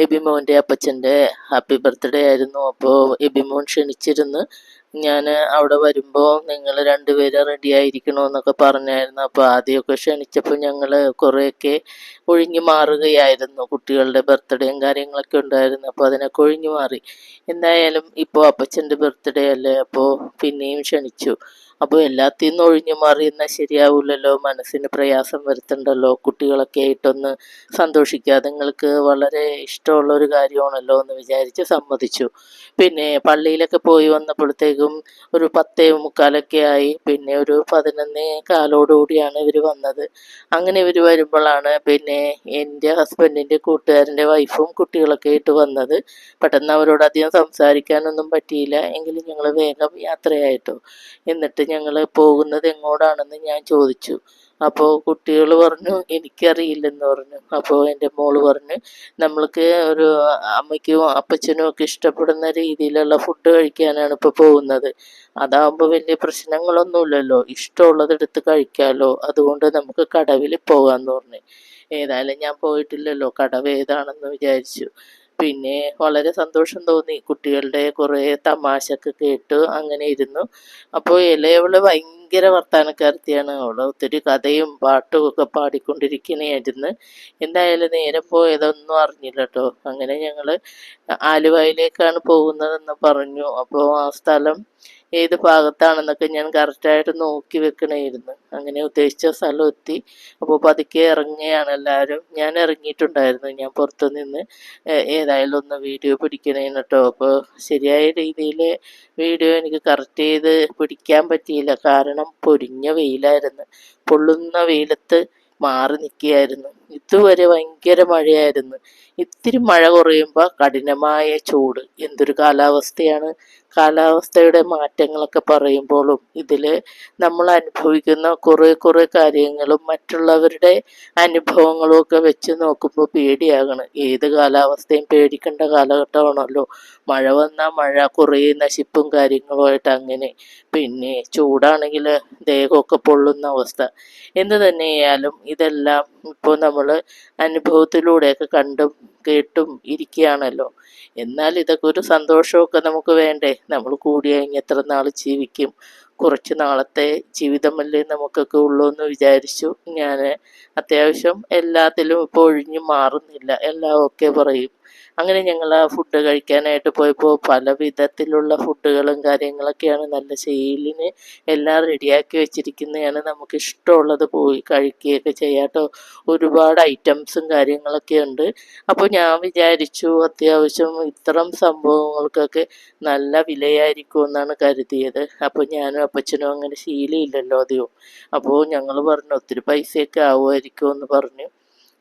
എബിമോൻ്റെ അപ്പച്ചൻ്റെ happy birthday ആയിരുന്നു. അപ്പോൾ എബിമോൻ ക്ഷണിച്ചിരുന്നു. ഞാൻ അവിടെ വരുമ്പോൾ നിങ്ങൾ രണ്ടുപേരും റെഡി ആയിരിക്കണമെന്നൊക്കെ പറഞ്ഞായിരുന്നു. അപ്പോൾ ആദ്യമൊക്കെ ക്ഷണിച്ചപ്പോൾ ഞങ്ങൾ കുറേയൊക്കെ ഒഴിഞ്ഞു മാറുകയായിരുന്നു. കുട്ടികളുടെ ബർത്ത്ഡേയും കാര്യങ്ങളൊക്കെ ഉണ്ടായിരുന്നു. അപ്പോൾ അതിനൊക്കെ ഒഴിഞ്ഞു മാറി. എന്തായാലും ഇപ്പോൾ അപ്പച്ചൻ്റെ ബർത്ത്ഡേ അല്ലേ, അപ്പോൾ പിന്നെയും ക്ഷണിച്ചു. അപ്പോൾ എല്ലാത്തിൽ നിന്നും ഒഴിഞ്ഞു മാറി എന്നാൽ ശരിയാവില്ലല്ലോ, മനസ്സിന് പ്രയാസം വരുത്തണ്ടല്ലോ. കുട്ടികളൊക്കെ ആയിട്ടൊന്ന് സന്തോഷിക്കുക, നിങ്ങൾക്ക് വളരെ ഇഷ്ടമുള്ള ഒരു കാര്യമാണല്ലോ എന്ന് വിചാരിച്ച് സമ്മതിച്ചു. പിന്നെ പള്ളിയിലൊക്കെ പോയി വന്നപ്പോഴത്തേക്കും ഒരു 10:45 ആയി. പിന്നെ ഒരു 11:15 ഇവർ വന്നത്. അങ്ങനെ ഇവർ വരുമ്പോഴാണ് പിന്നെ എൻ്റെ ഹസ്ബൻഡിൻ്റെ കൂട്ടുകാരൻ്റെ വൈഫും കുട്ടികളൊക്കെ ആയിട്ട് വന്നത്. പെട്ടെന്ന് അവരോട് അധികം സംസാരിക്കാനൊന്നും പറ്റിയില്ല. എങ്കിലും ഞങ്ങൾ വേഗം യാത്രയായിട്ടോ. എന്നിട്ട് ഞങ്ങൾ പോകുന്നത് എങ്ങോട്ടാണെന്ന് ഞാൻ ചോദിച്ചു. അപ്പോൾ കുട്ടികൾ പറഞ്ഞു എനിക്കറിയില്ലെന്ന് പറഞ്ഞു. അപ്പോൾ എൻ്റെ മോള് പറഞ്ഞു നമ്മൾക്ക് ഒരു അമ്മയ്ക്കും അപ്പച്ചനും ഒക്കെ ഇഷ്ടപ്പെടുന്ന രീതിയിലുള്ള ഫുഡ് കഴിക്കാനാണ് ഇപ്പോൾ പോകുന്നത്. അതാകുമ്പോൾ വലിയ പ്രശ്നങ്ങളൊന്നുമില്ലല്ലോ, ഇഷ്ടമുള്ളത് എടുത്ത് കഴിക്കാമല്ലോ, അതുകൊണ്ട് നമുക്ക് കടവിൽ പോകാമെന്ന് പറഞ്ഞു. ഏതായാലും ഞാൻ പോയിട്ടില്ലല്ലോ, കടവ് ഏതാണെന്ന് വിചാരിച്ചു. പിന്നെ വളരെ സന്തോഷം തോന്നി, കുട്ടികളുടെ കുറേ തമാശയൊക്കെ കേട്ടു അങ്ങനെ ഇരുന്നു. അപ്പോൾ ഇളയവള് ഭയങ്കര വർത്തമാനക്കാരത്തിയാണ്. അവൾ ഒത്തിരി കഥയും പാട്ടും ഒക്കെ പാടിക്കൊണ്ടിരിക്കണയായിരുന്നു. എന്തായാലും നേരം പോയതൊന്നും അറിഞ്ഞില്ല കേട്ടോ. അങ്ങനെ ഞങ്ങൾ ആലുവയിലേക്കാണ് പോകുന്നതെന്ന് പറഞ്ഞു. അപ്പോൾ ആ സ്ഥലം ഏത് ഭാഗത്താണെന്നൊക്കെ ഞാൻ കറക്റ്റായിട്ട് നോക്കി വെക്കണമായിരുന്നു. അങ്ങനെ ഉദ്ദേശിച്ച സ്ഥലം എത്തി. അപ്പോൾ പതുക്കെ ഇറങ്ങുകയാണ് എല്ലാവരും. ഞാൻ ഇറങ്ങിയിട്ടുണ്ടായിരുന്നു, ഞാൻ പുറത്തു നിന്ന് ഏതായാലും ഒന്ന് വീഡിയോ പിടിക്കണേന്ന് കേട്ടോ. അപ്പോൾ ശരിയായ രീതിയിൽ വീഡിയോ എനിക്ക് കറക്റ്റ് ചെയ്ത് പിടിക്കാൻ പറ്റിയില്ല, കാരണം പൊരിഞ്ഞ വെയിലായിരുന്നു. പൊള്ളുന്ന വെയിലത്ത് മാറി നിൽക്കുകയായിരുന്നു. ഇതുവരെ ഭയങ്കര മഴയായിരുന്നു. ഇത്തിരി മഴ കുറയുമ്പോൾ കഠിനമായ ചൂട്. എന്തൊരു കാലാവസ്ഥയാണ്. കാലാവസ്ഥയുടെ മാറ്റങ്ങളൊക്കെ പറയുമ്പോഴും ഇതിൽ നമ്മൾ അനുഭവിക്കുന്ന കുറേ കാര്യങ്ങളും മറ്റുള്ളവരുടെ അനുഭവങ്ങളും ഒക്കെ വെച്ച് നോക്കുമ്പോൾ പേടിയാകണം. ഏത് കാലാവസ്ഥയും പേടിക്കേണ്ട കാലഘട്ടമാണല്ലോ. മഴ വന്നാൽ മഴ, കുറേ നശിപ്പും കാര്യങ്ങളുമായിട്ട് അങ്ങനെ. പിന്നെ ചൂടാണെങ്കിൽ ദേഹമൊക്കെ പൊള്ളുന്ന അവസ്ഥ. എന്ത് തന്നെയായാലും ഇതെല്ലാം ഇപ്പോൾ നമ്മൾ അനുഭവത്തിലൂടെയൊക്കെ കണ്ടും കേട്ടും ഇരിക്കുകയാണല്ലോ. എന്നാൽ ഇതൊക്കെ ഒരു സന്തോഷമൊക്കെ നമുക്ക് വേണ്ടേ. നമ്മൾ കൂടി കഴിഞ്ഞ് എത്ര നാൾ ജീവിക്കും, കുറച്ച് നാളത്തെ ജീവിതമല്ലേ നമുക്കൊക്കെ ഉള്ളൂ എന്ന് വിചാരിച്ചു. ഞാൻ അത്യാവശ്യം എല്ലാത്തിലും ഇപ്പോൾ ഒഴിഞ്ഞു മാറുന്നില്ല, എല്ലാം ഓക്കെ പറയും. അങ്ങനെ ഞങ്ങൾ ആ ഫുഡ് കഴിക്കാനായിട്ട് പോയപ്പോൾ പല വിധത്തിലുള്ള ഫുഡുകളും കാര്യങ്ങളൊക്കെയാണ്. നല്ല ശൈലിന് എല്ലാം റെഡിയാക്കി വെച്ചിരിക്കുന്നതാണ്. നമുക്ക് ഇഷ്ടമുള്ളത് പോയി കഴിക്കുകയൊക്കെ ചെയ്യാട്ടോ. ഒരുപാട് ഐറ്റംസും കാര്യങ്ങളൊക്കെ ഉണ്ട്. അപ്പോൾ ഞാൻ വിചാരിച്ചു അത്യാവശ്യം ഇത്തരം സംഭവങ്ങൾക്കൊക്കെ നല്ല വിലയായിരിക്കും എന്നാണ് കരുതിയത്. അപ്പോൾ ഞാനും അപ്പച്ചനും അങ്ങനെ ശീലമില്ലല്ലോ അധികവും. അപ്പോൾ ഞങ്ങൾ പറഞ്ഞു ഒത്തിരി പൈസയൊക്കെ ആവുമായിരിക്കും എന്ന് പറഞ്ഞു.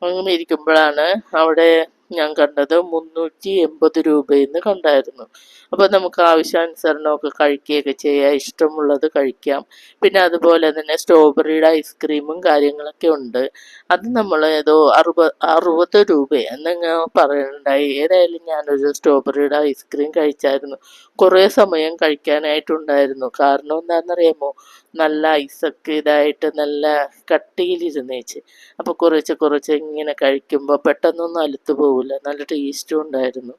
അങ്ങനെ ഇരിക്കുമ്പോഴാണ് അവിടെ ഞാൻ കണ്ടത് 380 രൂപയെന്ന് കണ്ടായിരുന്നു. അപ്പോൾ നമുക്ക് ആവശ്യാനുസരണമൊക്കെ കഴിക്കുകയൊക്കെ ചെയ്യാം, ഇഷ്ടമുള്ളത് കഴിക്കാം. പിന്നെ അതുപോലെ തന്നെ സ്ട്രോബെറിയുടെ ഐസ്ക്രീമും കാര്യങ്ങളൊക്കെ ഉണ്ട്. അത് നമ്മൾ ഏതോ 60 രൂപ എന്നങ്ങ് പറയുന്നുണ്ടായി. ഏതായാലും ഞാനൊരു സ്ട്രോബെറിയുടെ ഐസ്ക്രീം കഴിച്ചായിരുന്നു. കുറേ സമയം കഴിക്കാനായിട്ടുണ്ടായിരുന്നു. കാരണം എന്താണെന്നറിയാമോ, നല്ല ഐസൊക്കെ ഇതായിട്ട് നല്ല കട്ടിയിലിരുന്നേച്ച്. അപ്പോൾ കുറച്ച് ഇങ്ങനെ കഴിക്കുമ്പോൾ പെട്ടെന്നൊന്നും അലുത്ത് പോകില്ല, നല്ല ടേസ്റ്റും ഉണ്ടായിരുന്നു.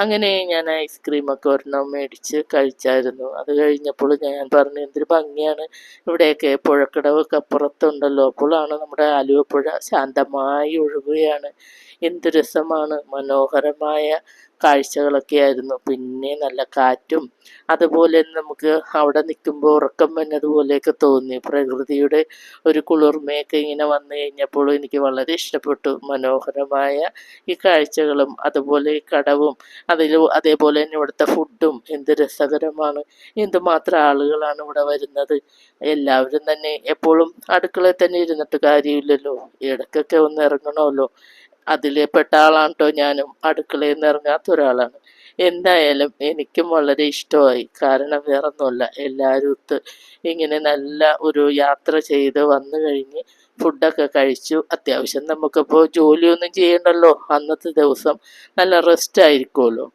അങ്ങനെ ഞാൻ ഐസ്ക്രീമൊക്കെ ഒരെണ്ണം മേടിച്ച് കഴിച്ചായിരുന്നു. അത് കഴിഞ്ഞപ്പോൾ ഞാൻ പറഞ്ഞു എന്തൊരു ഭംഗിയാണ് ഇവിടെയൊക്കെ, പുഴക്കടവൊക്കെ അപ്പുറത്തുണ്ടല്ലോ. അപ്പോഴാണ് നമ്മുടെ ആലുവ പുഴ ശാന്തമായി ഒഴുകുകയാണ്. എന്ത് രസമാണ്, മനോഹരമായ കാഴ്ചകളൊക്കെ ആയിരുന്നു. പിന്നെ നല്ല കാറ്റും, അതുപോലെ നമുക്ക് അവിടെ നിൽക്കുമ്പോൾ ഉറക്കം വന്നതുപോലെയൊക്കെ തോന്നി. പ്രകൃതിയുടെ ഒരു കുളിർമയൊക്കെ ഇങ്ങനെ വന്നു കഴിഞ്ഞപ്പോൾ എനിക്ക് വളരെ ഇഷ്ടപ്പെട്ടു. മനോഹരമായ ഈ കാഴ്ചകളും അതുപോലെ ഈ കടവും അതേപോലെ തന്നെ ഇവിടുത്തെ ഫുഡും എന്ത് രസകരമാണ്. എന്തുമാത്രം ആളുകളാണ് ഇവിടെ വരുന്നത്. എല്ലാവരും തന്നെ എപ്പോഴും അടുക്കളയിൽ തന്നെ ഇരുന്നിട്ട് കാര്യമില്ലല്ലോ, ഇടയ്ക്കൊക്കെ ഒന്ന് ഇറങ്ങണമല്ലോ. അതിലെ പെട്ട ആളാണ് കേട്ടോ ഞാനും. അടുക്കളയിൽ നിന്ന് ഇറങ്ങാത്ത ഒരാളാണ്. എന്തായാലും എനിക്കും വളരെ ഇഷ്ടമായി. കാരണം വേറൊന്നുമല്ല, എല്ലാവരും ഒത്ത് ഇങ്ങനെ നല്ല ഒരു യാത്ര ചെയ്ത് വന്നു കഴിഞ്ഞ് ഫുഡൊക്കെ കഴിച്ചു. അത്യാവശ്യം നമുക്കിപ്പോൾ ജോലിയൊന്നും ചെയ്യണ്ടല്ലോ, അന്നത്തെ ദിവസം നല്ല റെസ്റ്റ് ആയിരിക്കുമല്ലോ.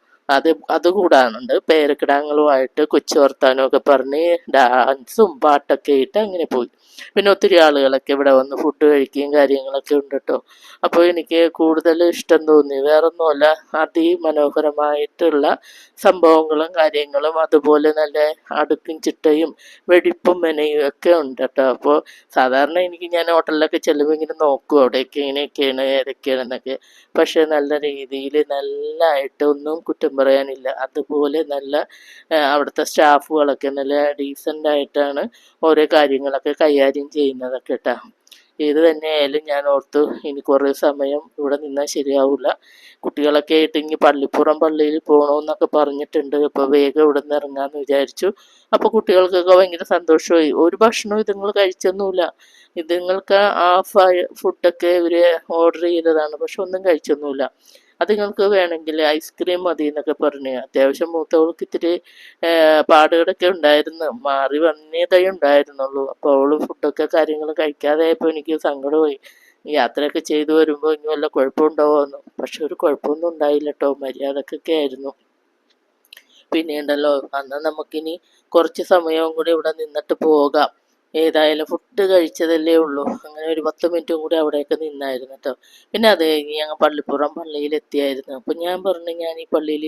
അതുകൂടാനുണ്ട്. പേരക്കിടാങ്ങളുമായിട്ട് കൊച്ചു വർത്താനമൊക്കെ പറഞ്ഞ് ഡാൻസും പാട്ടൊക്കെ ഇട്ട് അങ്ങനെ പോയി. പിന്നെ ഒത്തിരി ആളുകളൊക്കെ ഇവിടെ വന്ന് ഫുഡ് കഴിക്കുകയും കാര്യങ്ങളൊക്കെ ഉണ്ട് കേട്ടോ. അപ്പോൾ എനിക്ക് കൂടുതൽ ഇഷ്ടം തോന്നി വേറൊന്നുമല്ല, അതിമനോഹരമായിട്ടുള്ള സംഭവങ്ങളും കാര്യങ്ങളും, അതുപോലെ നല്ല അടുക്കും ചിട്ടയും വെടിപ്പും മെനയും ഒക്കെ ഉണ്ട് കേട്ടോ. അപ്പോൾ സാധാരണ ഞാൻ ഹോട്ടലിലൊക്കെ ചെല്ലുമ്പോൾ ഇങ്ങനെ നോക്കും അവിടെയൊക്കെ ഇങ്ങനെയൊക്കെയാണ് ഏതൊക്കെയാണെന്നൊക്കെ. പക്ഷേ നല്ല രീതിയിൽ നല്ലതായിട്ട് ഒന്നും കുറ്റം പറയാനില്ല. അതുപോലെ നല്ല അവിടുത്തെ സ്റ്റാഫുകളൊക്കെ നല്ല ഡീസൻ്റായിട്ടാണ് ഓരോ കാര്യങ്ങളൊക്കെ കൈകാര്യം ചെയ്യുന്നതൊക്കെ കേട്ടോ. ഏത് തന്നെയായാലും ഞാൻ ഓർത്തു ഇനി കുറേ സമയം ഇവിടെ നിന്നാൽ ശരിയാവില്ല. കുട്ടികളൊക്കെ ആയിട്ട് ഇനി പള്ളിപ്പുറം പള്ളിയിൽ പോകണമെന്നൊക്കെ പറഞ്ഞിട്ടുണ്ട്. അപ്പോൾ വേഗം ഇവിടെ നിന്ന് ഇറങ്ങാമെന്ന് വിചാരിച്ചു. അപ്പോൾ കുട്ടികൾക്കൊക്കെ ഭയങ്കര സന്തോഷമായി. ഒരു ഭക്ഷണവും ഇതുങ്ങൾ കഴിച്ചൊന്നുമില്ല. ഇതുങ്ങൾക്ക് ഹാഫായ ഫുഡൊക്കെ ഇവർ ഓർഡർ ചെയ്തതാണ്, പക്ഷെ ഒന്നും കഴിച്ചൊന്നുമില്ല. അതുങ്ങൾക്ക് വേണമെങ്കിൽ ഐസ്ക്രീം മതി എന്നൊക്കെ പറഞ്ഞു. അത്യാവശ്യം മൂത്തവൾക്ക് ഇത്തിരി പാടുകളൊക്കെ ഉണ്ടായിരുന്നു, മാറി വന്നതേ ഉണ്ടായിരുന്നുള്ളൂ. അപ്പോൾ അവൾ ഫുഡൊക്കെ കാര്യങ്ങൾ കഴിക്കാതെ ആയപ്പോൾ എനിക്ക് സങ്കടമായി. യാത്രയൊക്കെ ചെയ്തു വരുമ്പോൾ ഇനി വല്ല കുഴപ്പമുണ്ടാവുമോ എന്ന്. പക്ഷെ ഒരു കുഴപ്പമൊന്നും ഉണ്ടായില്ല കേട്ടോ, മര്യാദക്കൊക്കെ ആയിരുന്നു. പിന്നെ ഉണ്ടല്ലോ, അന്ന് നമുക്കിനി കുറച്ച് സമയവും കൂടി ഇവിടെ നിന്നിട്ട് പോകാം. ഏതായാലും ഫുഡ് കഴിച്ചതല്ലേ ഉള്ളൂ. അങ്ങനെ ഒരു 10 മിനിറ്റും കൂടി അവിടെയൊക്കെ നിന്നായിരുന്നു കേട്ടോ. പിന്നെ അത് കഴിഞ്ഞ് ഞങ്ങൾ പള്ളിപ്പുറം പള്ളിയിലെത്തിയായിരുന്നു. അപ്പം ഞാൻ പറഞ്ഞു, ഞാൻ ഈ പള്ളിയിൽ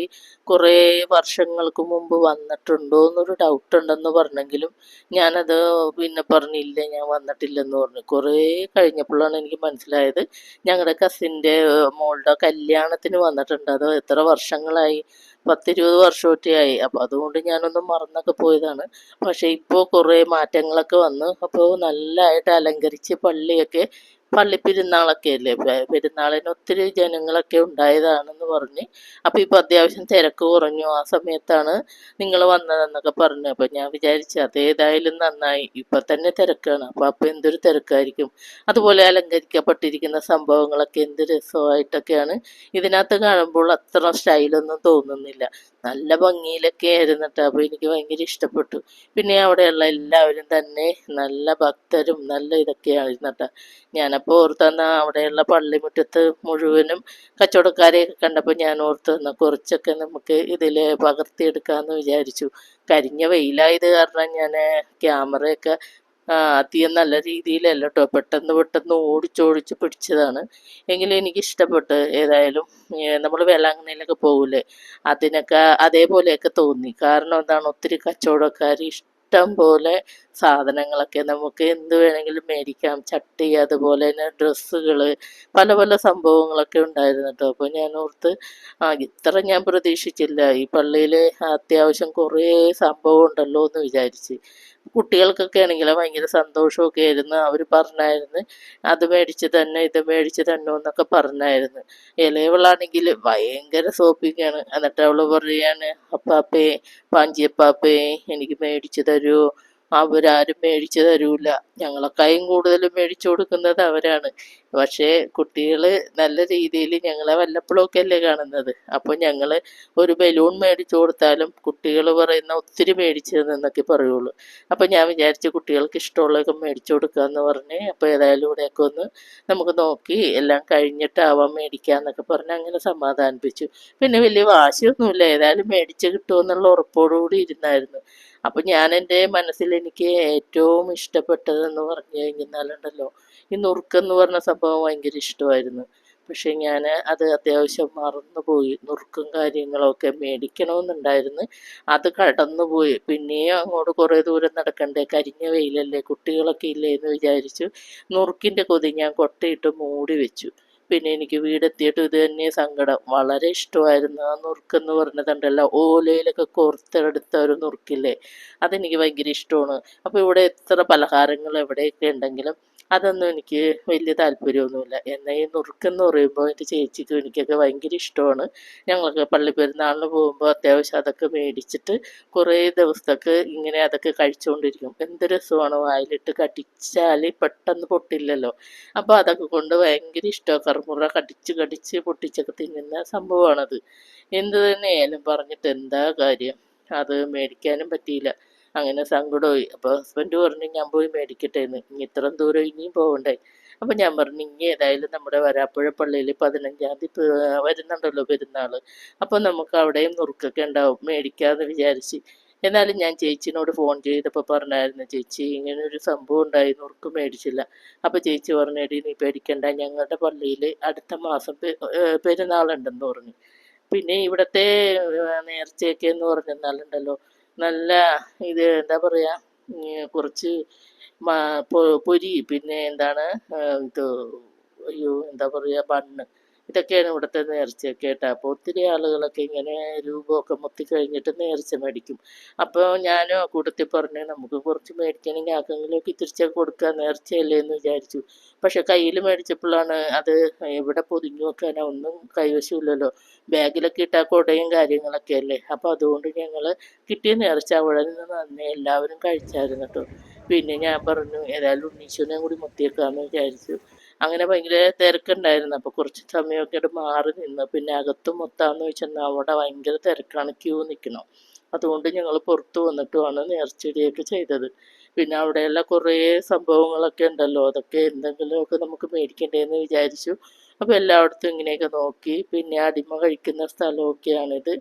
കുറേ വർഷങ്ങൾക്ക് മുമ്പ് വന്നിട്ടുണ്ടോ എന്നൊരു ഡൗട്ട് ഉണ്ടെന്ന് പറഞ്ഞെങ്കിലും ഞാനത് പിന്നെ പറഞ്ഞില്ല, ഞാൻ വന്നിട്ടില്ലെന്ന് പറഞ്ഞു. കുറേ കഴിഞ്ഞപ്പോഴാണ് എനിക്ക് മനസ്സിലായത്, ഞങ്ങളുടെ കസിൻ്റെ മോളുടെ കല്യാണത്തിന് വന്നിട്ടുണ്ട്. അത് എത്ര വർഷങ്ങളായി, 10-20 വർഷമൊക്കെയായി. അപ്പോൾ അതുകൊണ്ട് ഞാനൊന്ന് മറന്നൊക്കെ പോയതാണ്. പക്ഷേ ഇപ്പോൾ കുറേ മാറ്റങ്ങളൊക്കെ വന്നു. അപ്പോൾ നല്ലതായിട്ട് അലങ്കരിച്ച് പള്ളിയൊക്കെ, പള്ളിപ്പെരുന്നാളൊക്കെ അല്ലേ, പെരുന്നാളിന് ഒത്തിരി ജനങ്ങളൊക്കെ ഉണ്ടായതാണെന്ന് പറഞ്ഞ്. അപ്പോൾ ഇപ്പോൾ അത്യാവശ്യം തിരക്ക് കുറഞ്ഞു. ആ സമയത്താണ് നിങ്ങൾ വന്നതെന്നൊക്കെ പറഞ്ഞു. അപ്പോൾ ഞാൻ വിചാരിച്ചു അതേതായാലും നന്നായി, ഇപ്പം തന്നെ തിരക്കാണ്. അപ്പോൾ എന്തൊരു തിരക്കായിരിക്കും. അതുപോലെ അലങ്കരിക്കപ്പെട്ടിരിക്കുന്ന സംഭവങ്ങളൊക്കെ എന്ത് രസമായിട്ടൊക്കെയാണ് ഇതിനകത്ത് കാണുമ്പോൾ. അത്ര സ്റ്റൈലൊന്നും തോന്നുന്നില്ല, നല്ല ഭംഗിയിലൊക്കെ ആയിരുന്നു കേട്ടോ. അപ്പോൾ എനിക്ക് ഭയങ്കര ഇഷ്ടപ്പെട്ടു. പിന്നെ അവിടെയുള്ള എല്ലാവരും തന്നെ നല്ല ഭക്തരും നല്ല ഇതൊക്കെയായിരുന്നു കേട്ടോ. ഞാനപ്പോൾ ഓർത്തന്ന അവിടെയുള്ള പള്ളിമുറ്റത്ത് മുഴുവനും കച്ചവടക്കാരെയൊക്കെ കണ്ടപ്പോൾ ഞാൻ ഓർത്തുന്ന കുറച്ചൊക്കെ നമുക്ക് ഇതിൽ പകർത്തിയെടുക്കാമെന്ന് വിചാരിച്ചു. കരിഞ്ഞ വെയിലായത് കാരണം ഞാൻ ക്യാമറയൊക്കെ അധികം നല്ല രീതിയിലല്ല കേട്ടോ, പെട്ടെന്ന് ഓടിച്ചോടിച്ച് പിടിച്ചതാണ്. എങ്കിലും എനിക്കിഷ്ടപ്പെട്ട്. ഏതായാലും നമ്മൾ വേളാങ്കണ്ണിയിലൊക്കെ പോകില്ലേ, അതിനൊക്കെ അതേപോലെയൊക്കെ തോന്നി. കാരണം എന്താണ്, ഒത്തിരി കച്ചവടക്കാർ ഇഷ്ടം പോലെ സാധനങ്ങളൊക്കെ നമുക്ക് എന്ത് വേണമെങ്കിലും മേടിക്കാം. ചട്ടി, അതുപോലെ തന്നെ ഡ്രസ്സുകൾ, പല പല സംഭവങ്ങളൊക്കെ ഉണ്ടായിരുന്നു കേട്ടോ. അപ്പോൾ ഞാൻ ഓർത്ത് ഇത്ര ഞാൻ പ്രതീക്ഷിച്ചില്ല. ഈ പള്ളിയിൽ അത്യാവശ്യം കുറേ സംഭവം ഉണ്ടല്ലോ എന്ന് വിചാരിച്ച്. കുട്ടികൾക്കൊക്കെ ആണെങ്കിൽ ഭയങ്കര സന്തോഷമൊക്കെ ആയിരുന്നു. അവർ പറഞ്ഞായിരുന്നു അത് മേടിച്ച് തന്നെ ഇത് മേടിച്ച് തന്നെ എന്നൊക്കെ പറഞ്ഞായിരുന്നു. ഇളയവളാണെങ്കിൽ ഭയങ്കര ഷോപ്പിങ്ങാണ്. എന്നിട്ട് അവൾ പറയാണ്, അപ്പാപ്പേ, പാഞ്ചിയപ്പാപ്പേ എനിക്ക് മേടിച്ച് തരുമോ? അവരാരും മേടിച്ച് തരൂല, ഞങ്ങളെക്കായും കൂടുതൽ മേടിച്ചു കൊടുക്കുന്നത് അവരാണ്. പക്ഷേ കുട്ടികൾ നല്ല രീതിയിൽ ഞങ്ങളെ വല്ലപ്പോഴൊക്കെ അല്ലേ കാണുന്നത്. അപ്പോൾ ഞങ്ങൾ ഒരു ബലൂൺ മേടിച്ചു കൊടുത്താലും കുട്ടികൾ പറയുന്ന ഒത്തിരി മേടിച്ചു തന്നെന്നൊക്കെ പറയുള്ളൂ. അപ്പോൾ ഞാൻ വിചാരിച്ചു കുട്ടികൾക്ക് ഇഷ്ടമുള്ളതൊക്കെ മേടിച്ചു കൊടുക്കാമെന്ന് പറഞ്ഞ്. അപ്പോൾ ഏതായാലും ഇവിടെയൊക്കെ ഒന്ന് നമുക്ക് നോക്കി എല്ലാം കഴിഞ്ഞിട്ടാവാം മേടിക്കാമെന്നൊക്കെ പറഞ്ഞ് അങ്ങനെ സമാധാനിപ്പിച്ചു. പിന്നെ വലിയ വാശിയൊന്നുമില്ല, ഏതായാലും മേടിച്ച് കിട്ടുമെന്നുള്ള ഉറപ്പോടുകൂടി ഇരുന്നായിരുന്നു. അപ്പം ഞാൻ എൻ്റെ മനസ്സിൽ എനിക്ക് ഏറ്റവും ഇഷ്ടപ്പെട്ടതെന്ന് പറഞ്ഞു കഴിഞ്ഞാലുണ്ടല്ലോ, ഈ നുറുക്കെന്ന് പറഞ്ഞ സംഭവം ഭയങ്കര ഇഷ്ടമായിരുന്നു. പക്ഷേ ഞാൻ അത് അത്യാവശ്യം മറന്നുപോയി. നുറുക്കും കാര്യങ്ങളൊക്കെ മേടിക്കണമെന്നുണ്ടായിരുന്നു, അത് കടന്നുപോയി. പിന്നെയും അങ്ങോട്ട് കുറേ ദൂരം നടക്കണ്ടേ, കരിഞ്ഞ വെയിലല്ലേ, കുട്ടികളൊക്കെ ഇല്ലേ എന്ന് വിചാരിച്ചു നുറുക്കിൻ്റെ കൊതി ഞാൻ കൊട്ടയിട്ട് മൂടി വെച്ചു. പിന്നെ എനിക്ക് വീടെത്തിയിട്ട് ഇത് തന്നെ സങ്കടം. വളരെ ഇഷ്ടമായിരുന്നു ആ നുറുക്കെന്ന് പറഞ്ഞതുണ്ടല്ലോ, ഓലയിലൊക്കെ കോർത്തെടുത്ത ഒരു നുറുക്കില്ലേ, അതെനിക്ക് ഭയങ്കര ഇഷ്ടമാണ്. അപ്പോൾ ഇവിടെ എത്ര പലഹാരങ്ങൾ എവിടെയൊക്കെ ഉണ്ടെങ്കിലും അതൊന്നും എനിക്ക് വലിയ താല്പര്യമൊന്നുമില്ല. എന്നാൽ ഈ നുറുക്കെന്ന് പറയുമ്പോൾ എൻ്റെ ചേച്ചിക്കും എനിക്കൊക്കെ ഭയങ്കര ഇഷ്ടമാണ്. ഞങ്ങളൊക്കെ പള്ളി പെരുന്നാളിന് പോകുമ്പോൾ അത്യാവശ്യം അതൊക്കെ മേടിച്ചിട്ട് കുറേ ദിവസത്തേക്ക് ഇങ്ങനെ അതൊക്കെ കഴിച്ചുകൊണ്ടിരിക്കും. എന്ത് രസമാണ്, വായിലിട്ട് കടിച്ചാൽ പെട്ടെന്ന് പൊട്ടില്ലല്ലോ. അപ്പോൾ അതൊക്കെ കൊണ്ട് ഭയങ്കര ഇഷ്ടമാണ്. കറുമുറ കടിച്ച് കടിച്ച് പൊട്ടിച്ചൊക്കെ തിന്നുന്ന സംഭവമാണത്. എന്ത് തന്നെയായാലും പറഞ്ഞിട്ട് എന്താ കാര്യം, അത് മേടിക്കാനും പറ്റിയില്ല. അങ്ങനെ സങ്കടമായി. അപ്പോൾ ഹസ്ബൻഡ് പറഞ്ഞു ഞാൻ പോയി മേടിക്കട്ടെ എന്ന്. ഇനി ഇത്രയും ദൂരം ഇനിയും പോകണ്ടേ. അപ്പം ഞാൻ പറഞ്ഞു ഇനി ഏതായാലും നമ്മുടെ വരാപ്പുഴ പള്ളിയിൽ 15-ാം തീയതി വരുന്നുണ്ടല്ലോ പെരുന്നാൾ. അപ്പോൾ നമുക്ക് അവിടെയും നുറുക്കൊക്കെ ഉണ്ടാവും, മേടിക്കാമെന്ന് വിചാരിച്ച്. എന്നാലും ഞാൻ ചേച്ചിനോട് ഫോൺ ചെയ്തപ്പോൾ പറഞ്ഞായിരുന്നു, ചേച്ചി ഇങ്ങനെ ഒരു സംഭവം ഉണ്ടായി, നുറുക്ക് മേടിച്ചില്ല. അപ്പോൾ ചേച്ചി പറഞ്ഞു, എടി നീ പേടിക്കണ്ട, ഞങ്ങളുടെ പള്ളിയിൽ അടുത്ത മാസം പെരുന്നാളുണ്ടെന്ന് പറഞ്ഞു. പിന്നെ ഇവിടുത്തെ നേർച്ചയൊക്കെ എന്ന് പറഞ്ഞാലുണ്ടല്ലോ, നല്ല ഇത് എന്താ പറയുക, കുറച്ച് പൊരി, പിന്നെ എന്താണ് ഇത്, അയ്യോ എന്താ പറയുക, ബണ്ണ്, ഇതൊക്കെയാണ് ഇവിടുത്തെ നേർച്ചയൊക്കെ കേട്ടോ. അപ്പോൾ ഒത്തിരി ആളുകളൊക്കെ ഇങ്ങനെ രൂപമൊക്കെ മുത്തി കഴിഞ്ഞിട്ട് നേർച്ച മേടിക്കും. അപ്പോൾ ഞാൻ കൂട്ടത്തിൽ പറഞ്ഞു, നമുക്ക് കുറച്ച് മേടിക്കണമെങ്കിൽ ആർക്കെങ്കിലുമൊക്കെ തിരിച്ചൊക്കെ കൊടുക്കുക, നേർച്ചയല്ലേ എന്ന് വിചാരിച്ചു. പക്ഷെ കയ്യിൽ മേടിച്ചപ്പോഴാണ് അത് ഇവിടെ പൊതിഞ്ഞു വെക്കാനോ ഒന്നും കൈവശമില്ലല്ലോ. ബാഗിലൊക്കെ ഇട്ടാൽ കുടയും കാര്യങ്ങളൊക്കെ അല്ലേ. അപ്പോൾ അതുകൊണ്ട് ഞങ്ങൾ കിട്ടിയ നേർച്ച അവിടെ നിന്ന് തന്നെ എല്ലാവരും കഴിച്ചായിരുന്നു കേട്ടോ. പിന്നെ ഞാൻ പറഞ്ഞു, ഏതായാലും ഉണ്ണീശോനെയും കൂടി മുത്തിയേക്കാമെന്ന് വിചാരിച്ചു. അങ്ങനെ ഭയങ്കര തിരക്കുണ്ടായിരുന്നു. അപ്പോൾ കുറച്ച് സമയമൊക്കെ ആയിട്ട് മാറി നിന്ന്. പിന്നെ അകത്ത് മൊത്താന്ന് വെച്ചാൽ അവിടെ ഭയങ്കര തിരക്കാണ്, ക്യൂ നിൽക്കണം. അതുകൊണ്ട് ഞങ്ങൾ പുറത്ത് വന്നിട്ടുമാണ് നേർച്ചയിടിയൊക്കെ ചെയ്തത്. പിന്നെ അവിടെയുള്ള കുറേ സംഭവങ്ങളൊക്കെ ഉണ്ടല്ലോ, അതൊക്കെ എന്തെങ്കിലുമൊക്കെ നമുക്ക് മേടിക്കണ്ടേന്ന് വിചാരിച്ചു. അപ്പോൾ എല്ലായിടത്തും ഇങ്ങനെയൊക്കെ നോക്കി. പിന്നെ അടിമ കഴിക്കുന്ന സ്ഥലമൊക്കെയാണിത്.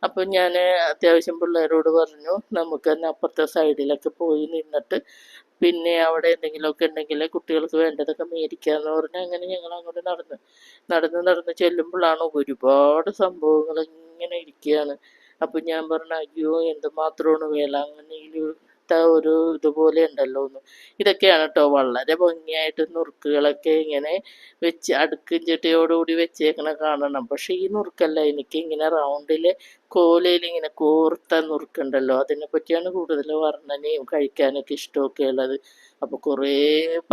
അപ്പം ഞാൻ അത്യാവശ്യം പിള്ളേരോട് പറഞ്ഞു, നമുക്ക് തന്നെ അപ്പുറത്തെ സൈഡിലൊക്കെ പോയി നിന്നിട്ട് പിന്നെ അവിടെ എന്തെങ്കിലുമൊക്കെ ഉണ്ടെങ്കിൽ കുട്ടികൾക്ക് വേണ്ടതൊക്കെ മേടിക്കാമെന്ന് പറഞ്ഞ് അങ്ങനെ ഞങ്ങൾ അങ്ങോട്ട് നടന്ന് ചെല്ലുമ്പോഴാണ് ഒരുപാട് സംഭവങ്ങൾ ഇങ്ങനെ ഇരിക്കുകയാണ്. അപ്പം ഞാൻ പറഞ്ഞു, അയ്യോ എന്തുമാത്രമാണ് വേളാങ്കണ്ണിയിലത്തെ ഒരു ഇതുപോലെ ഉണ്ടല്ലോ എന്ന്. ഇതൊക്കെയാണ് കേട്ടോ വളരെ ഭംഗിയായിട്ട് നുറുക്കുകളൊക്കെ ഇങ്ങനെ വെച്ച് അടുക്കും ചിട്ടയോടുകൂടി വെച്ചേക്കണ കാണണം. പക്ഷേ ഈ നുറുക്കല്ല, എനിക്ക് ഇങ്ങനെ റൗണ്ടിൽ കോലയിൽ ഇങ്ങനെ കോർത്ത നുറുക്കുണ്ടല്ലോ, അതിനെ പറ്റിയാണ് കൂടുതൽ വർണ്ണനയും കഴിക്കാനൊക്കെ ഇഷ്ടമൊക്കെ ഉള്ളത്. അപ്പോൾ കുറേ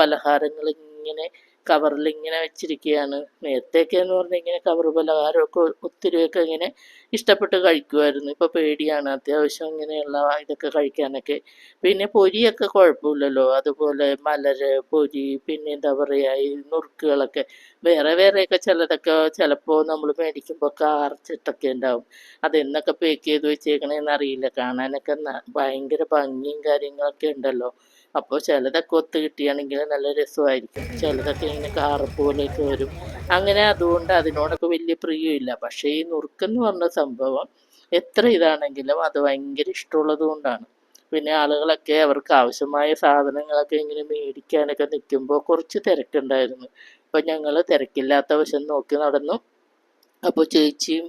പലഹാരങ്ങൾ ഇങ്ങനെ കവറിൽ ഇങ്ങനെ വെച്ചിരിക്കുകയാണ്. നേരത്തെയൊക്കെ എന്ന് പറഞ്ഞാൽ ഇങ്ങനെ കവർ പലഹാരമൊക്കെ ഒത്തിരിയൊക്കെ ഇങ്ങനെ ഇഷ്ടപ്പെട്ട് കഴിക്കുമായിരുന്നു. ഇപ്പോൾ പേടിയാണ് അത്യാവശ്യം ഇങ്ങനെയുള്ള ഇതൊക്കെ കഴിക്കാനൊക്കെ. പിന്നെ പൊരിയൊക്കെ കുഴപ്പമില്ലല്ലോ, അതുപോലെ മലര് പൊരി, പിന്നെ എന്താ പറയുക ഈ നുറുക്കുകളൊക്കെ വേറെ വേറെയൊക്കെ ചിലതൊക്കെ ചിലപ്പോൾ നമ്മൾ മേടിക്കുമ്പോൾ കാർച്ചിട്ടൊക്കെ ഉണ്ടാവും. അതെന്നൊക്കെ പാക്ക് ചെയ്ത് വെച്ചേക്കണേന്ന് അറിയില്ല. കാണാനൊക്കെ ഭയങ്കര ഭംഗിയും കാര്യങ്ങളൊക്കെ ഉണ്ടല്ലോ. അപ്പോൾ ചിലതൊക്കെ ഒത്ത് കിട്ടുകയാണെങ്കിൽ നല്ല രസമായിരിക്കും, ചിലതൊക്കെ ഇങ്ങനെ കാറ് പോലെയൊക്കെ വരും. അങ്ങനെ അതുകൊണ്ട് അതിനോടൊക്കെ വലിയ പ്രിയമില്ല. പക്ഷേ ഈ നുറുക്കെന്ന് പറഞ്ഞ സംഭവം എത്ര ഇതാണെങ്കിലും അത് ഭയങ്കര ഇഷ്ടമുള്ളത് കൊണ്ടാണ്. പിന്നെ ആളുകളൊക്കെ അവർക്ക് ആവശ്യമായ സാധനങ്ങളൊക്കെ ഇങ്ങനെ മേടിക്കാനൊക്കെ നിൽക്കുമ്പോൾ കുറച്ച് തിരക്കുണ്ടായിരുന്നു. അപ്പം ഞങ്ങൾ തിരക്കില്ലാത്ത വശം നോക്കി നടന്നു. അപ്പോൾ ചേച്ചിയും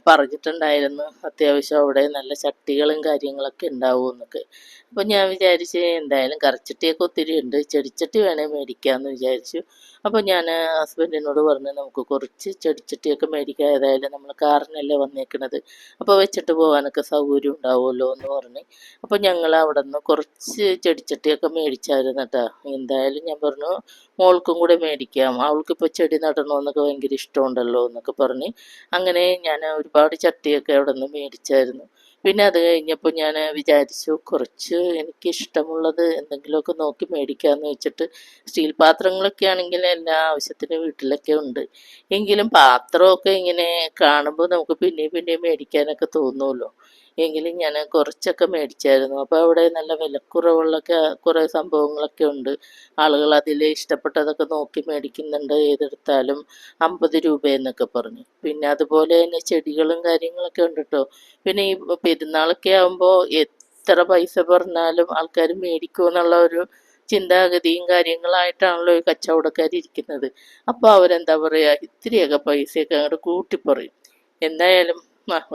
പറഞ്ഞിട്ടുണ്ടായിരുന്നു അത്യാവശ്യം അവിടെ നല്ല ചട്ടികളും കാര്യങ്ങളൊക്കെ ഉണ്ടാവുമെന്നൊക്കെ. അപ്പോൾ ഞാൻ വിചാരിച്ച് എന്തായാലും കറിച്ചട്ടിയൊക്കെ ഒത്തിരി ഉണ്ട്, ചെടിച്ചട്ടി വേണേൽ മേടിക്കാമെന്ന് വിചാരിച്ചു. അപ്പോൾ ഞാൻ ഹസ്ബൻഡിനോട് പറഞ്ഞു, നമുക്ക് കുറച്ച് ചെടിച്ചട്ടിയൊക്കെ മേടിക്കാം, ഏതായാലും നമ്മൾ കാറിനല്ലേ വന്നേക്കണത്, അപ്പോൾ വെച്ചിട്ട് പോകാനൊക്കെ സൗകര്യം ഉണ്ടാവുമല്ലോ എന്ന് പറഞ്ഞ്. അപ്പോൾ ഞങ്ങൾ അവിടെ നിന്ന് കുറച്ച് ചെടിച്ചട്ടിയൊക്കെ മേടിച്ചായിരുന്നു കേട്ടോ. എന്തായാലും ഞാൻ പറഞ്ഞു മോൾക്കും കൂടെ മേടിക്കാം, അവൾക്കിപ്പോൾ ചെടി നടണമെന്നൊക്കെ ഭയങ്കര ഇഷ്ടമുണ്ടല്ലോ എന്നൊക്കെ പറഞ്ഞ് അങ്ങനെ ഞാൻ ഒരുപാട് ചട്ടിയൊക്കെ അവിടെ നിന്ന് മേടിച്ചായിരുന്നു. പിന്നെ അത് കഴിഞ്ഞപ്പോൾ ഞാൻ വിചാരിച്ചു കുറച്ച് എനിക്കിഷ്ടമുള്ളത് എന്തെങ്കിലുമൊക്കെ നോക്കി മേടിക്കാമെന്ന് വെച്ചിട്ട്. സ്റ്റീൽ പാത്രങ്ങളൊക്കെ ആണെങ്കിൽ എല്ലാ ആവശ്യത്തിനും വീട്ടിലൊക്കെ ഉണ്ട്. എങ്കിലും പാത്രമൊക്കെ ഇങ്ങനെ കാണുമ്പോൾ നമുക്ക് പിന്നെയും പിന്നെയും മേടിക്കാനൊക്കെ തോന്നുമല്ലോ. എങ്കിലും ഞാൻ കുറച്ചൊക്കെ മേടിച്ചായിരുന്നു. അപ്പോൾ അവിടെ നല്ല വിലക്കുറവുള്ളൊക്കെ കുറേ സംഭവങ്ങളൊക്കെ ഉണ്ട്. ആളുകൾ അതിൽ ഇഷ്ടപ്പെട്ടതൊക്കെ നോക്കി മേടിക്കുന്നുണ്ട്, ഏതെടുത്താലും 50 രൂപ എന്നൊക്കെ പറഞ്ഞു. പിന്നെ അതുപോലെ തന്നെ ചെടികളും കാര്യങ്ങളൊക്കെ ഉണ്ട് കേട്ടോ. പിന്നെ ഈ പെരുന്നാളൊക്കെ ആകുമ്പോൾ എത്ര പൈസ പറഞ്ഞാലും ആൾക്കാർ മേടിക്കുമെന്നുള്ള ഒരു ചിന്താഗതിയും കാര്യങ്ങളായിട്ടാണല്ലോ ഈ കച്ചവടക്കാർ ഇരിക്കുന്നത്. അപ്പോൾ അവരെന്താ പറയുക, ഇത്തിരിയൊക്കെ പൈസയൊക്കെ അങ്ങോട്ട് കൂട്ടിപ്പറയും. എന്തായാലും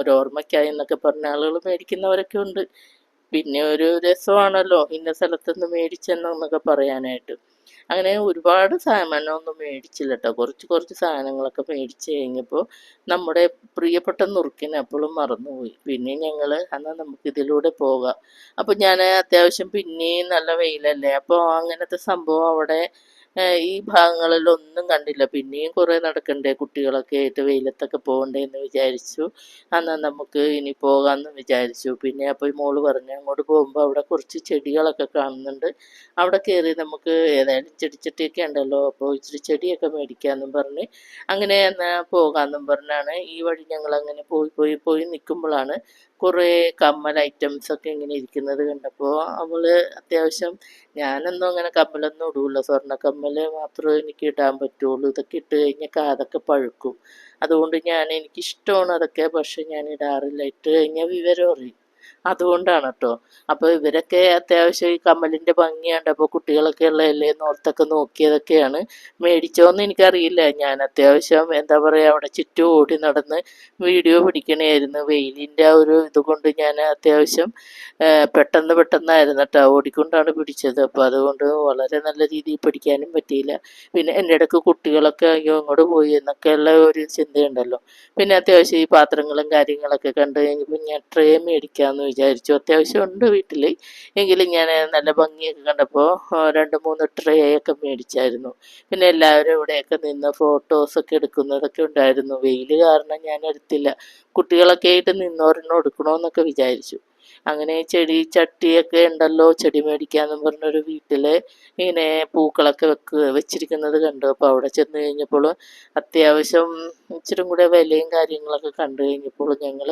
ഒരു ഓർമ്മയ്ക്കായി എന്നൊക്കെ പറഞ്ഞ ആളുകൾ മേടിക്കുന്നവരൊക്കെ ഉണ്ട്. പിന്നെ ഒരു രസമാണല്ലോ ഇന്ന സ്ഥലത്തുനിന്ന് മേടിച്ചെന്നൊക്കെ പറയാനായിട്ട്. അങ്ങനെ ഒരുപാട് സാധനമൊന്നും മേടിച്ചില്ല കേട്ടോ. കുറച്ച് സാധനങ്ങളൊക്കെ മേടിച്ച് കഴിഞ്ഞപ്പോൾ നമ്മുടെ പ്രിയപ്പെട്ട നുറുക്കിനെ അപ്പോഴും മറന്നുപോയി. പിന്നെ ഞങ്ങൾ എന്നാൽ നമുക്കിതിലൂടെ പോകാം. അപ്പോൾ ഞാൻ അത്യാവശ്യം പിന്നെയും നല്ല വെയിലല്ലേ, അപ്പോൾ അങ്ങനത്തെ സംഭവം അവിടെ ഈ ഭാഗങ്ങളിലൊന്നും കണ്ടില്ല. പിന്നെയും കുറേ നടക്കണ്ടേ, കുട്ടികളൊക്കെ ആയിട്ട് വെയിലത്തൊക്കെ പോകണ്ടേ എന്ന് വിചാരിച്ചു. എന്നാൽ നമുക്ക് ഇനി പോകാമെന്ന് വിചാരിച്ചു. പിന്നെ അപ്പോൾ മോള് പറഞ്ഞു അങ്ങോട്ട് പോകുമ്പോൾ അവിടെ കുറച്ച് ചെടികളൊക്കെ കാണുന്നുണ്ട്, അവിടെ കയറി നമുക്ക് ഏതായാലും ചെടിച്ചട്ടിയൊക്കെ ഉണ്ടല്ലോ, അപ്പോൾ ഇച്ചിരി ചെടിയൊക്കെ മേടിക്കാമെന്നും പറഞ്ഞ് അങ്ങനെ എന്നാൽ പോകാമെന്നും പറഞ്ഞാണ് ഈ വഴി ഞങ്ങൾ അങ്ങനെ പോയി നിൽക്കുമ്പോഴാണ് കുറേ കമ്മൽ ഐറ്റംസൊക്കെ ഇങ്ങനെ ഇരിക്കുന്നത് കണ്ടപ്പോൾ അവൾ അത്യാവശ്യം ഞാനൊന്നും അങ്ങനെ കമ്മലൊന്നും ഇടൂല. സ്വർണ്ണക്കമ്മല് മാത്രമേ എനിക്ക് ഇടാൻ പറ്റുള്ളൂ. ഇതൊക്കെ ഇട്ട് കഴിഞ്ഞാൽ കാതൊക്കെ പഴുക്കും. അതുകൊണ്ട് എനിക്കിഷ്ടമാണ് അതൊക്കെ. പക്ഷെ ഞാൻ ഇടാറില്ല. ഇട്ട് കഴിഞ്ഞാൽ വിവരം അറിയും. അതുകൊണ്ടാണ് കേട്ടോ. അപ്പോൾ ഇവരൊക്കെ അത്യാവശ്യം ഈ കമ്മലിൻ്റെ ഭംഗി കണ്ടപ്പോൾ കുട്ടികളൊക്കെ ഉള്ളതല്ലേ എന്നോർത്തൊക്കെ നോക്കിയതൊക്കെയാണ്. മേടിച്ചോന്ന് എനിക്കറിയില്ല. ഞാൻ അത്യാവശ്യം എന്താ പറയുക, അവിടെ ചുറ്റും ഓടി നടന്ന് വീഡിയോ പിടിക്കണമായിരുന്നു. വെയിലിൻ്റെ ആ ഒരു ഇതുകൊണ്ട് ഞാൻ അത്യാവശ്യം പെട്ടെന്നായിരുന്നു കേട്ടോ ഓടിക്കൊണ്ടാണ് പിടിച്ചത്. അപ്പോൾ അതുകൊണ്ട് വളരെ നല്ല രീതിയിൽ പിടിക്കാനും പറ്റിയില്ല. പിന്നെ എൻ്റെ ഇടയ്ക്ക് കുട്ടികളൊക്കെ അയ്യോ അങ്ങോട്ട് പോയി എന്നൊക്കെയുള്ള ഒരു ചിന്തയുണ്ടല്ലോ. പിന്നെ അത്യാവശ്യം ഈ പാത്രങ്ങളും കാര്യങ്ങളൊക്കെ കണ്ട് കഴിഞ്ഞപ്പോൾ ഞാൻ ട്രേ മേടിക്കാമെന്ന് വിചാരിച്ചു. അത്യാവശ്യം ഉണ്ട് വീട്ടിൽ. എങ്കിലും ഞാൻ നല്ല ഭംഗിയൊക്കെ കണ്ടപ്പോൾ 2-3 ട്രേ ഒക്കെ മേടിച്ചായിരുന്നു. പിന്നെ എല്ലാവരും ഇവിടെയൊക്കെ നിന്ന് ഫോട്ടോസൊക്കെ എടുക്കുന്നതൊക്കെ ഉണ്ടായിരുന്നു. വെയിൽ കാരണം ഞാൻ എടുത്തില്ല. കുട്ടികളൊക്കെ ആയിട്ട് നിന്നോരെണ്ണം എടുക്കണമെന്നൊക്കെ വിചാരിച്ചു. അങ്ങനെ ചെടി ചട്ടിയൊക്കെ ഉണ്ടല്ലോ, ചെടി മേടിക്കാമെന്നും പറഞ്ഞൊരു വീട്ടിൽ ഇങ്ങനെ പൂക്കളൊക്കെ വെച്ചിരിക്കുന്നത് കണ്ടു. അപ്പോൾ അവിടെ ചെന്ന് കഴിഞ്ഞപ്പോൾ അത്യാവശ്യം ഇച്ചിരി കൂടെ വിലയും കാര്യങ്ങളൊക്കെ കണ്ടു കഴിഞ്ഞപ്പോൾ ഞങ്ങൾ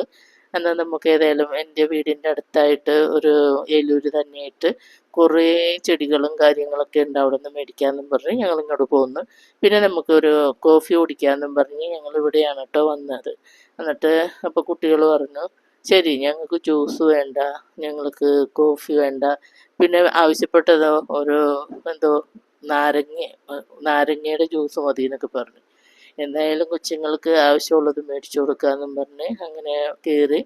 എന്നാൽ നമുക്ക് ഏതായാലും എൻ്റെ വീടിൻ്റെ അടുത്തായിട്ട് ഒരു ഏലൂർ തന്നെയായിട്ട് കുറേ ചെടികളും കാര്യങ്ങളൊക്കെ ഉണ്ട്, അവിടെ നിന്ന് മേടിക്കാമെന്നും പറഞ്ഞ് ഞങ്ങൾ ഇങ്ങോട്ട് പോന്നു. പിന്നെ നമുക്കൊരു കോഫി കുടിക്കാമെന്നും പറഞ്ഞ് ഞങ്ങൾ ഇവിടെയാണ് കേട്ടോ വന്നത്. എന്നിട്ട് അപ്പോൾ കുട്ടികൾ പറഞ്ഞു ശരി ഞങ്ങൾക്ക് ജ്യൂസ് വേണ്ട, ഞങ്ങൾക്ക് കോഫി വേണ്ട, പിന്നെ ആവശ്യപ്പെട്ടത് ഒരു എന്തോ നാരങ്ങ നാരങ്ങയുടെ ജ്യൂസ് മതി എന്നൊക്കെ പറഞ്ഞു. എന്തായാലും കൊച്ചുങ്ങൾക്ക് ആവശ്യമുള്ളത് മേടിച്ചു കൊടുക്കാമെന്നും പറഞ്ഞ് അങ്ങനെ കയറി.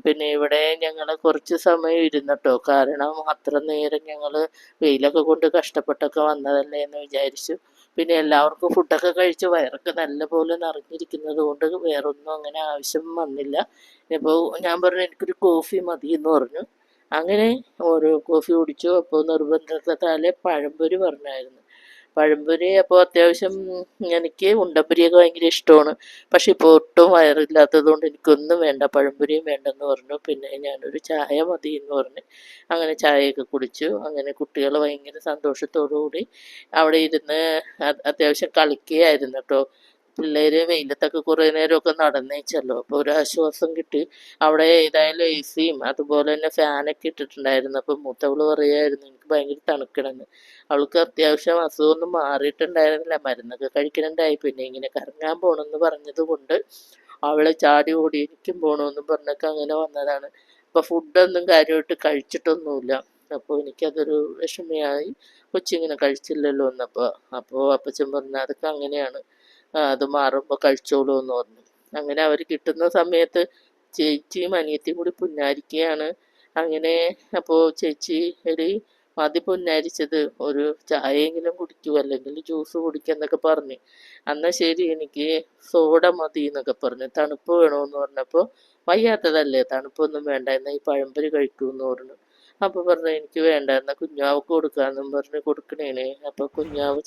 പിന്നെ ഇവിടെ ഞങ്ങൾ കുറച്ച് സമയം ഇരുന്നട്ടോ. കാരണം അത്ര നേരം ഞങ്ങൾ വെയിലൊക്കെ കൊണ്ട് കഷ്ടപ്പെട്ടൊക്കെ വന്നതല്ലേ എന്ന് വിചാരിച്ചു. പിന്നെ എല്ലാവർക്കും ഫുഡൊക്കെ കഴിച്ച് വയറൊക്കെ നല്ലപോലെ നിറഞ്ഞിരിക്കുന്നത് കൊണ്ട് വേറൊന്നും അങ്ങനെ ആവശ്യം വന്നില്ല. ഇപ്പോൾ ഞാൻ പറഞ്ഞു എനിക്കൊരു കോഫി മതി എന്ന് പറഞ്ഞു. അങ്ങനെ ഓരോ കോഫി കുടിച്ചു. അപ്പോൾ നിർബന്ധത്താലെ പഴംപൊരി പറഞ്ഞായിരുന്നു. പഴംപൊരി അപ്പോൾ അത്യാവശ്യം എനിക്ക് ഉണ്ടപ്പൊരിയൊക്കെ ഭയങ്കര ഇഷ്ടമാണ്. പക്ഷെ ഇപ്പോൾ ഒട്ടും വയറില്ലാത്തത് കൊണ്ട് എനിക്കൊന്നും വേണ്ട, പഴംപൊരിയും വേണ്ടെന്ന് പറഞ്ഞു. പിന്നെ ഞാനൊരു ചായ മതി എന്ന് പറഞ്ഞ് അങ്ങനെ ചായയൊക്കെ കുടിച്ചു. അങ്ങനെ കുട്ടികൾ ഭയങ്കര സന്തോഷത്തോടു കൂടി അവിടെ ഇരുന്ന് അത്യാവശ്യം കളിക്കുകയായിരുന്നു കേട്ടോ. പിള്ളേർ വെയിലത്തൊക്കെ കുറേ നേരമൊക്കെ നടന്നേച്ചല്ലോ, അപ്പോൾ ഒരു ആശ്വാസം കിട്ടി. അവിടെ ഏതായാലും എ സിയും അതുപോലെ തന്നെ ഫാനൊക്കെ ഇട്ടിട്ടുണ്ടായിരുന്നു. അപ്പോൾ മൂത്തവൾ പറയുമായിരുന്നു എനിക്ക് ഭയങ്കര തണുക്കണമെന്ന്. അവൾക്ക് അത്യാവശ്യം അസുഖമൊന്നും മാറിയിട്ടുണ്ടായിരുന്നില്ല, മരുന്നൊക്കെ കഴിക്കുന്നുണ്ടായി. പിന്നെ ഇങ്ങനെ കറങ്ങാൻ പോകണമെന്ന് പറഞ്ഞത് കൊണ്ട് അവൾ ചാടി ഓടി എനിക്കും പോകണമെന്ന് പറഞ്ഞൊക്കെ അങ്ങനെ വന്നതാണ്. അപ്പോൾ ഫുഡൊന്നും കാര്യമായിട്ട് കഴിച്ചിട്ടൊന്നുമില്ല. അപ്പോൾ എനിക്കതൊരു വിഷമമായി. കൊച്ചിങ്ങനെ കഴിച്ചില്ലല്ലോ എന്നപ്പോൾ. അപ്പോൾ അപ്പച്ചൻ പറഞ്ഞു അതൊക്കെ അങ്ങനെയാണ്, അത് മാറുമ്പോൾ കഴിച്ചോളൂ എന്ന് പറഞ്ഞു. അങ്ങനെ അവർ കിട്ടുന്ന സമയത്ത് ചേച്ചിയും അനിയത്തിയും കൂടി പുന്നാരിക്കുകയാണ്. അങ്ങനെ അപ്പോൾ ചേച്ചി എടി മതി പുന്നാരിച്ചത്, ഒരു ചായയെങ്കിലും കുടിക്കൂ അല്ലെങ്കിൽ ജ്യൂസ് കുടിക്കുക പറഞ്ഞ്. എന്നാൽ ശരി എനിക്ക് സോഡ മതി എന്നൊക്കെ പറഞ്ഞു. തണുപ്പ് വേണമെന്ന് പറഞ്ഞപ്പോൾ വയ്യാത്തതല്ലേ തണുപ്പൊന്നും വേണ്ട, എന്നാൽ ഈ പഴംപൊരി കഴിക്കൂ എന്ന് പറഞ്ഞു. അപ്പോൾ പറഞ്ഞു എനിക്ക് വേണ്ട, എന്നാൽ കുഞ്ഞാവക്ക് കൊടുക്കാമെന്നും പറഞ്ഞ് കൊടുക്കണേനെ. അപ്പോൾ കുഞ്ഞാവ്